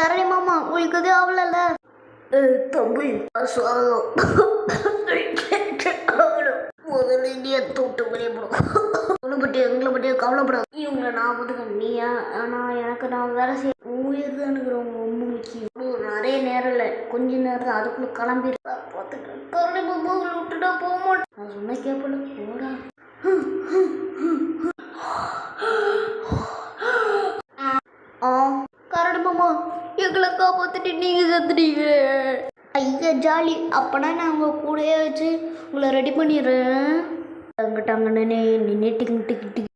கரடி மாமா உங்களுக்கு இது ஆகலல்ல? தம்பி முதல்ல இந்தியா தொட்டு வெளியப்படும். எங்களை பற்றி கவலைப்படாது. இவங்களை நான் பார்த்துக்கேன். நீயா ஆனால் எனக்கு நான் வேலை செய்ய உயிர் தான் எனக்கு ரொம்ப முக்கியம். நிறைய நேரம் இல்லை, கொஞ்ச நேரம் அதுக்குள்ளே கிளம்பிடுறா. பார்த்துக்கேன். கரடி மாமா விட்டுட்டா போக மாட்டேன். நான் சொன்ன கேட்பல போடா. கரடி மாமா எங்களை காப்பாற்றிட்டு நீங்கள் செத்துட்டீங்க. ஐயா ஜாலி. அப்போனா நான் உங்கள் கூடயே வச்சு உங்களை ரெடி பண்ணிடுறேன். அங்கிட்ட அங்கே நின்று டிக்கு டிக்கு டிக்கு